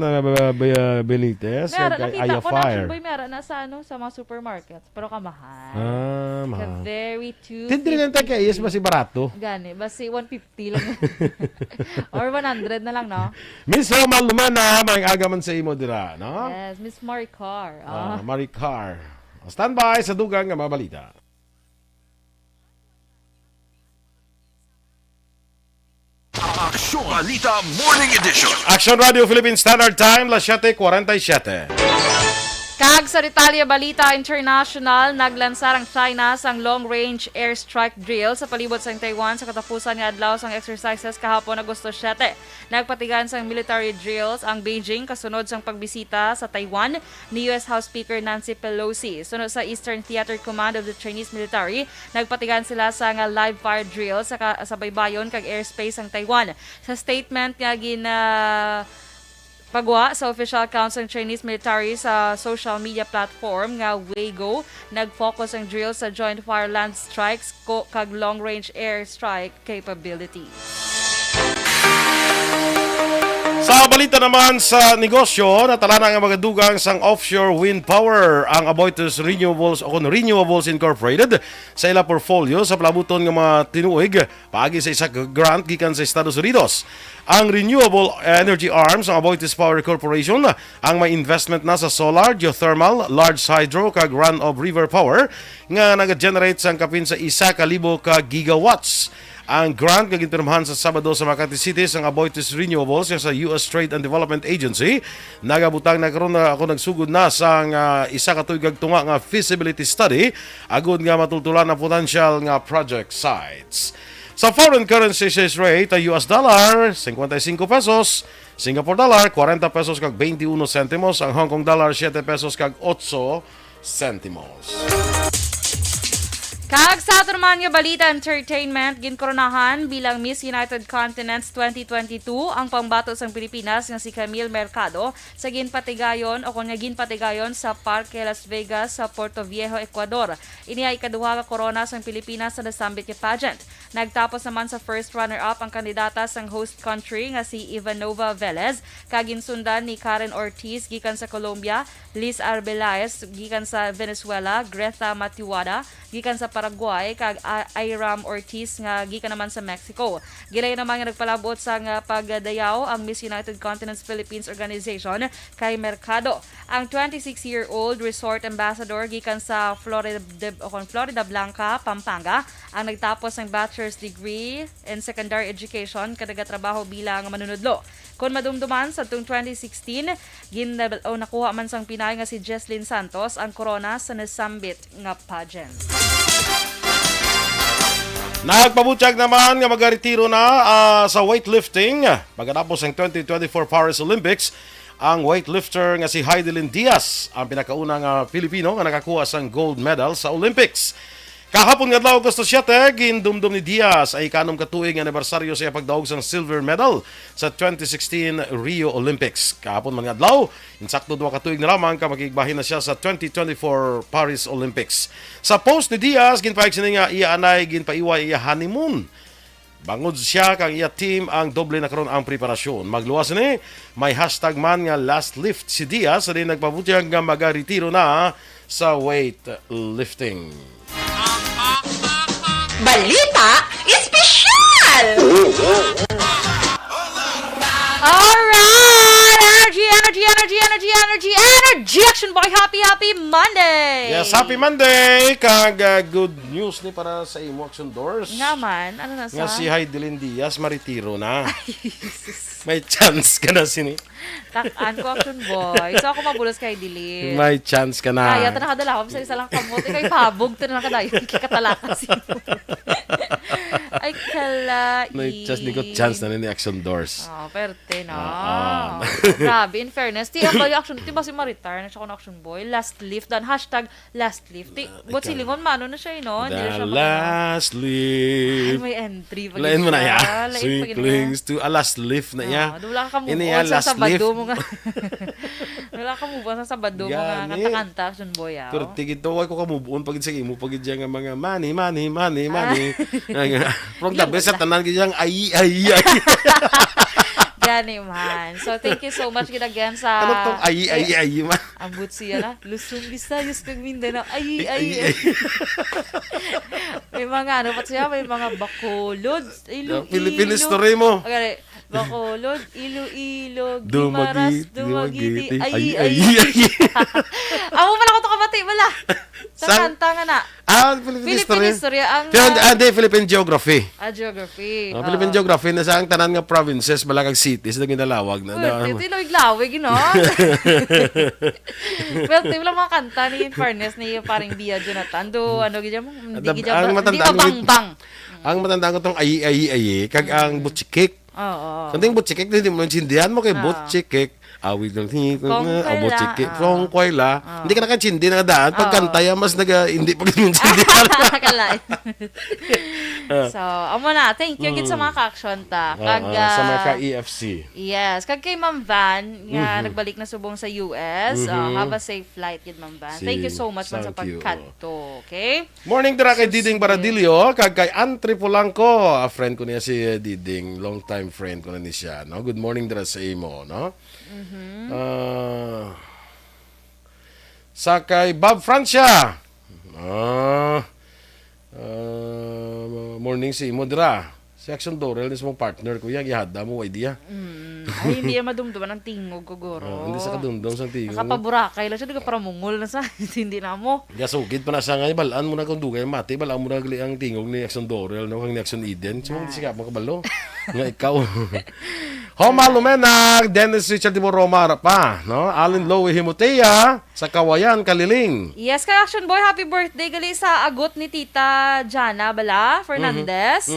Benitez. Meron, kay nakita ko na Fire. Boy, meron na sa mga supermarkets. Pero kamahal. Mahal. Very $250. Tindri lang tayo kay Ayes ba si barato? Gani, basi $150 lang. Or $100 na lang, no? Miss Roma Lumana, may agaman sa imo dira, no? Yes, Miss Maricar. Maricar. Standby sa dugang nga mabalita. Aksyon Balita Morning Edition. Action Radio Philippine Standard Time, las 7:47. Kag sa Detalye Balita International, naglansar ang China sang long-range airstrike drill sa palibot sang Taiwan sa katapusan nga adlaw sang exercises kahapon Agosto 7. Nagpatigan sang military drills ang Beijing kasunod sang pagbisita sa Taiwan ni US House Speaker Nancy Pelosi. Sunod sa Eastern Theater Command of the Chinese Military, nagpatigan sila sa live fire drill sa baybayon kag airspace sang Taiwan. Sa statement nga pagwa sa official account ng Chinese military sa social media platform nga Weibo, nag-focus ang drill sa joint fire land strikes kag long-range air strike capability. Sa balita naman sa negosyo, natala nga magadugang sang offshore wind power ang Aboitiz Renewables Incorporated sa ila portfolio sa palabuton nga mga tinuig paagi sa isa grant gikan sa Estados Unidos. Ang Renewable Energy Arm sa Aboitiz Power Corporation ang may investment na sa solar, geothermal, large hydro kag run-of-river power nga nag-generate sang kapin sa 1,000 ka gigawatts. Ang grant nga ginpirmahan sa Sabado sa Makati City ang Aboitiz Renewables sa US Trade and Development Agency. Nagabutang na karon na ako nagsugod na sa isa ka tuig tunga nga feasibility study agud nga matultulan ang potential nga project sites. Sa foreign currency exchange rate, ang US dollar 55 pesos, Singapore dollar 40 pesos kag 21 centimos, ang Hong Kong dollar 7 pesos kag 8 centimos. Kag sa ato naman nga balita entertainment, ginkoronahan bilang Miss United Continents 2022 ang pambato sang Pilipinas nga si Camille Mercado sa ginpatigayon sa Parque Las Vegas sa Puerto Viejo, Ecuador. Ini ay ikaduha ka corona sang Pilipinas sa nasambit nga pageant. Nagtapos naman sa first runner-up ang kandidata sang host country nga si Ivanova Velez, kag ginsundan ni Karen Ortiz gikan sa Colombia, Liz Arbeláez gikan sa Venezuela, Greta Matiwada gikan sa Paraguay kag Iram Ortiz nga gikan naman sa Mexico. Gilay naman nga nagpalabot sa pagdayaw ang Miss United Continents Philippines Organization kay Mercado. Ang 26-year-old resort ambassador gikan sa Florida Blanca, Pampanga, ang nagtapos ng bachelor's degree in secondary education kada trabaho bilang manunudlo. Kung madumduman sa 2016, nakuha man sang Pinay nga si Jesslyn Santos ang corona sa nasambit nga pageant. Nagpabutyag naman nga magaretiro na sa weightlifting. Pagkatapos ng 2024 Paris Olympics, ang weightlifter nga si Heidelin Diaz ang pinakaunang Pilipino nga nakakuha sang gold medal sa Olympics. Kahapon nga adlaw Agosto 7, gindumdum ni Diaz ay ikanom katuig anibersaryo sa pagdaog sang silver medal sa 2016 Rio Olympics. Kahapon man nga adlaw, insakto 2 katuig na lamang ka makigbahin na siya sa 2024 Paris Olympics. Sa post ni Diaz, ginpaig sini nga iya anay ginpaiway iya honeymoon. Bangod siya kang iya team ang doble na karon ang preparasyon. Magluwas ni may hashtag man nga last lift si Diaz sa din nagpabutyag nga magaretiro na sa weightlifting. Balita Espesyal! Alright! Energy Action Boy! Happy Monday! Yes, happy Monday! Kag good news ni para sa imo Action Doors. Nga man, ano na sa? Nga si Heidelin Diaz maritiro na. May chance ka na sini. Takaan ko Action Boy. So ako mabulos kay Dili. May chance ka na. Kaya ito nakadala ko sa isa lang kamot. Ikay pabog. Ito na nakadayo. Kikatalakan sino. Ay, kalai. May chance na ni Action Doors. Oh, perte na. Grabe, in fairness. Ti ang action, ti ba si ma-retire na siya ko na Action Boy? Last lift. Dan hashtag last lift. Ti, but silingon, mano na siya, no? The last lift. Ay, may entry. Lain mo na ya. Sweet clings to a last lift na ya. Wala ka move on sa Sabado mo nga. Wala ka move on sa Sabado mo nga kanta-kanta, Action Boy. Pero tigid to, ko ka move on pagid sa imo, pagid dyan nga mga money. From the best at tanan gid ay. Gani man. So thank you so much again sa ano tong ay man. Ambot siya na. Luzon, Visayas, kag Mindanao. Ay. May mga ano pa siya, may mga Bacolod, Iloilo. Philippine history mo. Okay. Bacolod, Iloilo, Dumagi, Guimaras, Dumaguete. Ay. Amo pala ko to kabati, wala. Sa kanta nga na. Philippine history. Ang Philippine geography. Geography. Philippine geography na sa ang tanan nga provinces, balakag cities na ginalawag na. Ito lawig-lawig, you know? Well, ito lang mga kanta ni in fairness ni paring Bia Jonathan. Do, ano, hindi mabang-bang. Ang matandaan ko itong ay, kag ang butchikik. Oo. Kanting butchikik, hindi mo sindihan mo kay butchikik. Awig lang butchikik. Kongkoy la. Hindi ka nakachindi na daan. Pagkantaya, mas hindi pag sindihan. Kalain. So, amo na. Thank you sa mga ka-action ta. Sa mga ka-EFC. Yes. Kag kay Ma'am Van, nga nagbalik na subong sa US. Have a safe flight yun, Ma'am Van. Thank you so much man sa pagkanto. Okay? Morning dira kay Diding Baradillo. Kag kay Antri Polanco. A friend ko niya si Diding. Long time friend ko na ni siya. No? Good morning dira sa imo. No? Sa kay Bob Francia. Morning si imo dira. Si Action Dorel is mong partner ko. Yang ihada mo idea. Ay, hindi madumduman ng tingog ko, Goro. Hindi sa kadumdum sa tingog. Nakapaburakay lang siya. Di ka para mungol na sa hindi na mo. Gasugid pa na sa ngayon. Balaan mo na kung dugay mati. Balaan mo na ang tingog ni Action Dorel. No? Kang ni Action Eden. So, hindi siya makabalo. Nga ikaw. Homa Lumenag, Dennis Richard de Boroma pa, no? Allen Lowe Himutea sa Kawayan, Kaliling. Yes, kay Action Boy, happy birthday gali sa agot ni Tita Jana Bala Fernandez.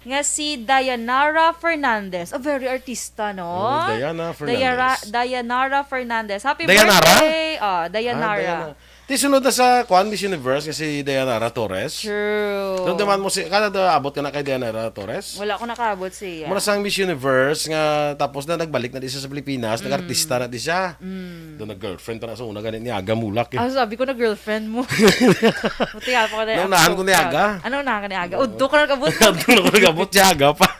Nga si Dayanara Fernandez. A very artista, no? Diana Fernandez. Dayanara Fernandez. Happy Dayanara? birthday. Dayanara. Sunod na sa Miss Universe kasi Dayanara Torres. True. Doon naman mo kada abot ka na kay Dayanara Torres. Wala ko nakaabot siya. Mura sang Miss Universe nga tapos na nagbalik na di siya sa Pilipinas, nag-artista na di siya. Doon nag-girlfriend pa na sa una ganit ni Aga Mulak. Sabi ko na girlfriend mo. Buti nga pa ka na. Naunahan ko ni Aga. Ano unahan ka ni Aga? Udto ka nagabot. Udto na ko nagabot si Aga pa.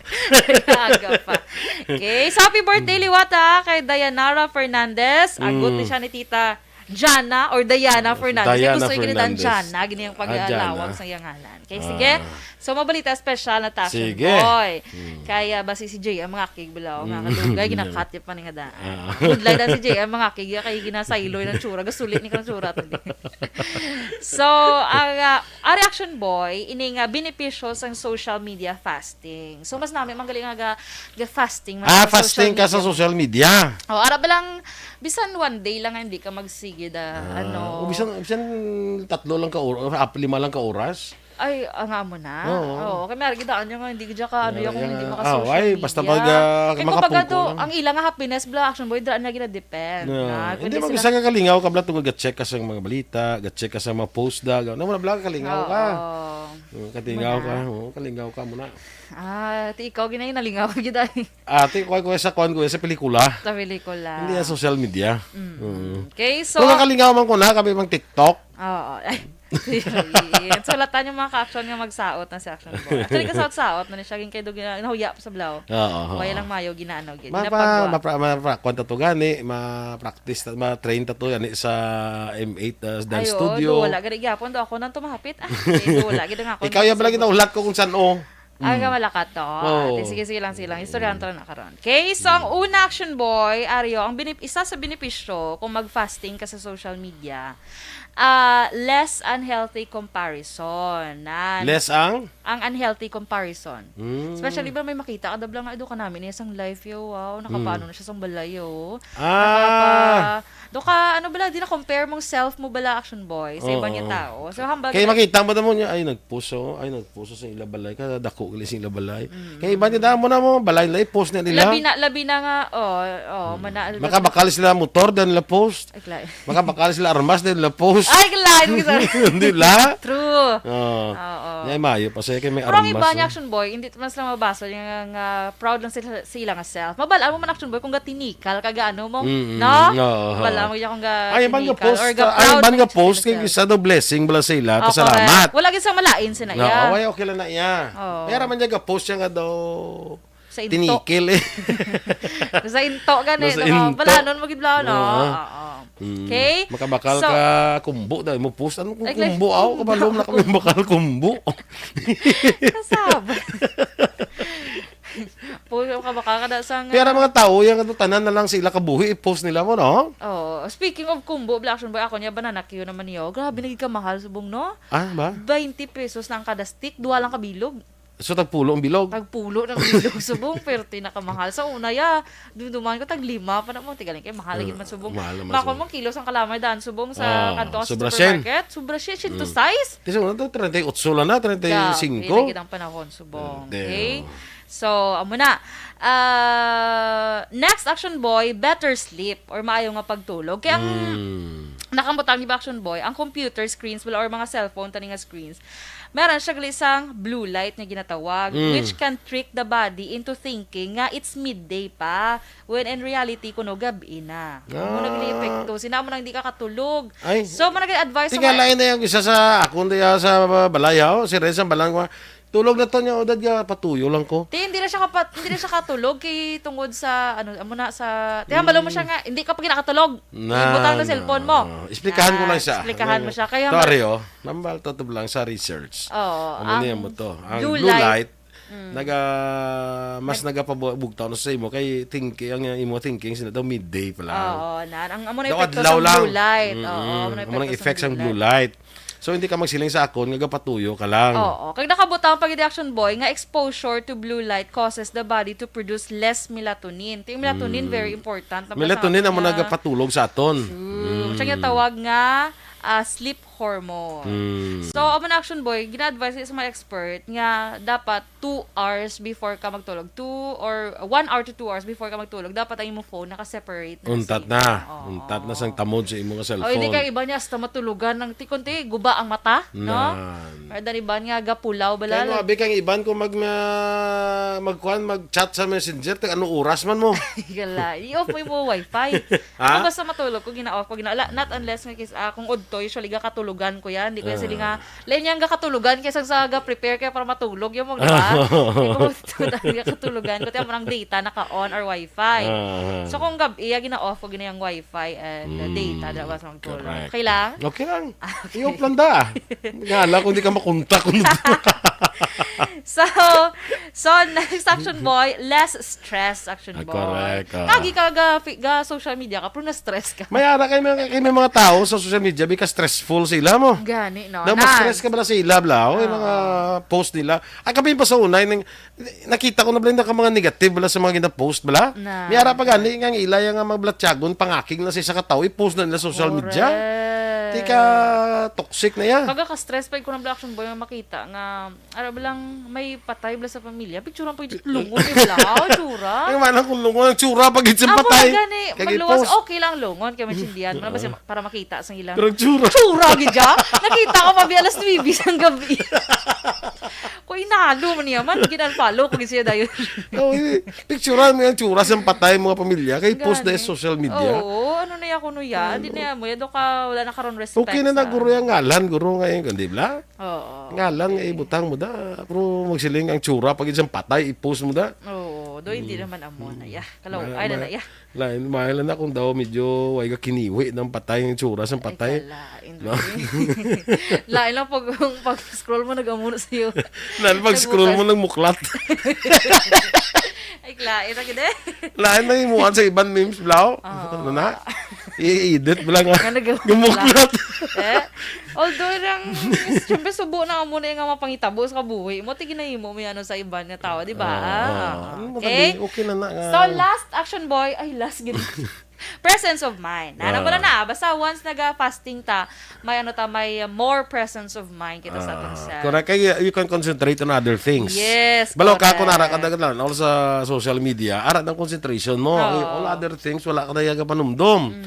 Aga pa. Okay, so happy birthday liwata kay Dayanara Fernandez. Agot ni siya ni Tita Jana or Diana Fernandez. Gusto yung kinitan Jana, ganyan yung pag-alawag sa iyangalan. Okay, sige. So, mabalita special na Action Boy. Kaya ba si Jay ang mga kig bulaw, mga kadugay, ginakat yung paninga daan. Good light si Jay ang mga kig, kaya ginasailoy ng tsura. Gasulit ni ka ng tsura. So, ang Action Boy, ini nga benepisyo sa social media fasting. So, mas namin magaling nga fasting. Fasting ka sa social media. Ara ba lang, bisan one day lang hindi ka magsigid, Bisan 3 lang ka oras, 5 lang ka oras. Ay, nga mo na. Oo. Kaya may gidaan niya nga, hindi ka ano yung kung hindi maka-social ay, media. basta pag kaya makapungko kumbaga lang. ang ilang nga happiness, bla, action boy, daan na gina-depend. Hindi mo isa ka kalingaw ka bla tungod ga-check ka sa mga balita, ga-check ka sa mga post da. Ano mo na bla kalingaw ka. Kalingaw ka, kalingaw ka muna. Ati ikaw ginay nalingaw gid ay. Ate ko sa pelikula. Sa pelikula. Hindi sa social media. Okay, so kung nakalingaw man ko na kami mang TikTok. Oo. So latan yung mga ka-action nga magsaot na si action boy. Actually kasaot-saot na ni siya gin kay dog nahuya pa sa blaw. Kaya lang mayo ginaano gid. Kwanta to gani, ma-practice, ma-train ta to gani sa M8 dance studio. Wala gani gyapon do ako nang tumahapit. Wala gid nga ako. Ikaw ya bala ginahulat ko kung saan Aga malakat to. Sige lang silang. Istoryahan to na karon. Okay, so ang una action boy, Aryo, ang isa sa benepisyo kung mag-fasting ka sa social media, less unhealthy comparison. Less ang unhealthy comparison. Especially ba may makita kada blang edo ka namin isang live yo, wow, nakapaano na siya sang balayo. Do ka ano bala di na compare mong self mo bala action boy sa ibang tao. So hambal kay makita mo mo niya ay nagpuso sa ila balay ka dako gali sa ila balay. Kay iba niya mo na mo balay lay post na nila. Labi na nga makabakal sila motor dan la post. Makabakal sila armas dan la post. Ay klain hindi la. True. Ay mayo pa say kay may armas. Pero iba niya action boy hindi mas lang mabasa yung proud lang sila nga self. Mabala mo man action boy kung gatinikal kaga ano mo, no? Bala mo ya kung ga post kay isa do blessing bala sa ila pasalamat. Wala gid sa malain sina iya. No, okay lang na iya. Pero man niya ga-post siya nga daw sa into. Tinikil Sa into gani no. Bala non mo gid bala no. Okay? Makabakal ka kumbo dahil mo post ano kung kumbo ako kabalom na kami bakal kumbo. Kasaba. Pero mga tao, yung tanan na lang sila kabuhi, i-post nila mo, no? Speaking of kumbo, Black Action Boy, ako niya, banana Q naman niyo. Grabe, naging kamahal subong, no? Ba? 20 pesos na ang kada stick, 2 lang kabilog. So, tagpulo ang bilog? Tagpulo ng bilog subong, pero tinakamahal. Sa una, duduman ko, tag-5 pa na mo. Tigaling kayo, mahal lagin man subong. Makon mong kilos ang kalamay daan subong sa kanto sa supermarket. Sobra siya, to size. Kasi una to, 38 lang na, 35. Ilagin ang panahon subong. Okay? So, amo na. Next action boy, better sleep or maayo nga pagtulog. Kaya ang nakambutang ni action boy, ang computer screens or mga cellphone tani nga screens, meron siya isang blue light na ginatawag which can trick the body into thinking nga it's midday pa when in reality kuno gabi na. Mo nagli-epekto, sinamo nang di ka katulog. So mo nag-advise tingalain na yung isa sa akong sa balayaw, si Reza balang tulog na to niya odad ga patuyo lang ko. Hindi na siya katulog kay tungod sa amo na sa balo mo siya nga hindi ka pa ginakatulog. Ibutang na cellphone mo. Explikahan ko lang siya. Explikahan mo siya kaya Toryo, nambal to lang sa research. Ano mo to? Ang blue light mas nagapabugtaw na sa imo kay thinking ang imo thinking sina daw midday pala. Ang amo na epekto sa blue light. Amo nang effect sa blue light. So hindi ka magsiling sa akon nga patuyo ka lang. Kag nakabutang pag action boy nga exposure to blue light causes the body to produce less melatonin. Yung melatonin very important. Melatonin amo nagapatulog sa aton. Siya nga tawag nga sleep hormone. So, amo na action boy, gina-advise sa mga expert nga dapat 2 hours before ka magtulog. 1 hour to 2 hours before ka magtulog, dapat ang imong phone naka-separate na. Untat na sang tamod sa imong cellphone. Hindi ka iba niya hasta matulugan ng tikunti, guba ang mata, no? Or dan iban nga gapulaw bala. Kaya abi kang iban ko mag-chat sa Messenger, ano oras man mo. Gala, i-off mo yung wifi. Kung basta matulog ko, gina-off ko, not unless kung udto, usually katulugan ko yan. Hindi ko yan sila nga, lain yan katulugan kaysa sa prepare kaya para matulog yung mo, di ba? Katulugan ko, tiyan mo ng data naka-on or wifi. So kung gabi, gina-off ko gina yung wifi and data, dapat sa magtulog. Okay lang? Okay lang. I-off lang da. Ngala kung di ka makontak. So next action boy, less stress action boy. Correct. Kagi ka ga social media ka, pero na-stress ka. Mayara kay mga tao sa social media because stressful sila mo. Gani, no? Mas-stress ka bala sila, yung mga post nila. Kapin pa sa unay, nakita ko na bala ka mga negative bala sa mga gina-post bala. Mayara pa gani, nga ilay nga mga blatyagon, pangaking na sa isa katao, i-post na nila social media. Di ka toxic na yan. Kaga ka-stress pa ko ng Black Action Boy nga makita nga ara lang may patay bala sa pamilya. Picturean po yung lungon yung wala. Tsura. Ay, manang kung lungon ang tsura pag itsin Amo patay. na gani. Magluwas, okay lang lungon. Kaya masindihan mo na basta para makita sa ilang. Pero tsura. Tsura, gidya. Nakita ko pa alas 9 ng gabi. Kung inalo man niya man, ginalpalo ko siya dayon. Picturean mo yung tsura sa patay mga pamilya. Kaya post na sa social media. Oo, ano na ako no ya? Di na mo, yado ka, wala na karon respect. Okay na guro yung ngalan. Guro ngayon, di ba? Oo. Ngalan, ibutang mo da. Pero magsiling ang tsura. Pag isang patay, i-post mo da. Oo, do hindi naman amo na ya. Kalaw, ay na ya. Lain, mahal na kung daw medyo ay ka kiniwi ng patay yung tsura sa patay. Lain lang pag scroll mo nag-amuno sa'yo. Lain pag scroll mo ng muklat. Ay, lain na gede. Lain na imuhan sa ibang memes, Blau. Ano na? I-edit mo lang nga. Gumuklat. Although lang, siyempre subo na mo na yung mapangitabo sa kabuhi. Mo, tiginayin mo may ano sa iban na tao, di ba? Okay? Okay na na. So, last action boy, ay last gina. Presence of mind. Ano ba na? Basta once naga-fasting ta, may ano ta, may more presence of mind kita sa atin sa. Correct. Kaya you can concentrate on other things. Yes, Balo ka kung nara ka lang all sa social media, arat ng concentration mo. All other things, wala ka na yaga panumdum.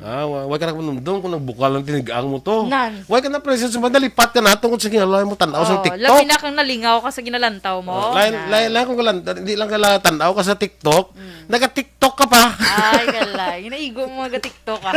Wag ka na panumdum kung nagbukal ng tinigang mo to. Wag ka na presence mo, nalipat ka na tungkol sa ginalaw mo tanaw sa TikTok. Labi na kang nalingaw ka sa ginalantaw mo. Lain kung hindi lang ka tanaw ka sa TikTok, naga-TikTok ka pa. Ay, kalay. Inaigo mo mag-TikTok ka.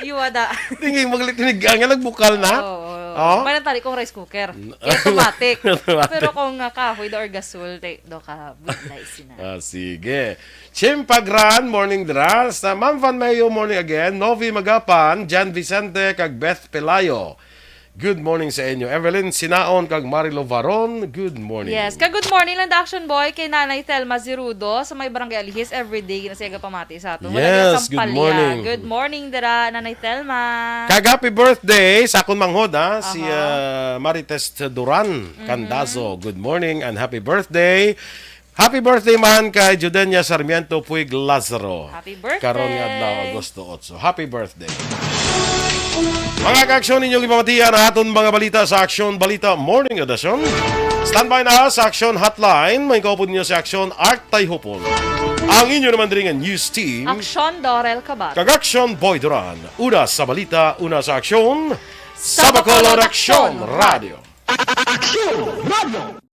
Iwada. Tingin mo tinigang nga nagbukal na. Oo. May natali kong rice cooker. Automatic. Pero kung kahoy or gasol, do ka budlay sina. Sige. Chimpagran, morning dras. Ma'am Van Mayo, morning again. Novi Magapan, Jan Vicente, kag Beth Pelayo. Good morning sa inyo. Evelyn Sinaon, kag Marilo Varon. Good morning. Yes. Good morning lang, the Action Boy, kay Nanay Thelma Zirudo sa may barangay Alihis. Everyday, ginasiyaga pamati sa ato. Yes, good morning. Good morning, dara, Nanay Thelma. Kag happy birthday sa akong manghod, si Marites Duran Candazo. Good morning and happy birthday. Happy birthday man kay Judenia Sarmiento Puig Lazaro. Happy birthday. Karon nga adlaw Agosto 8. Happy birthday. Mga ka-aksyon ninyong ipamatiyan ang aton mga balita sa Aksyon Balita Morning Edition. Standby na sa Aksyon Hotline. May kaupod niyo sa Aksyon Art Tayhupon. Ang inyo naman rin ang news team. Aksyon Dorel Cabat. Kag-Aksyon Boy Duran. Una sa balita, una sa Aksyon. Sa Bacolod Aksyon Radio. Aksyon Radio!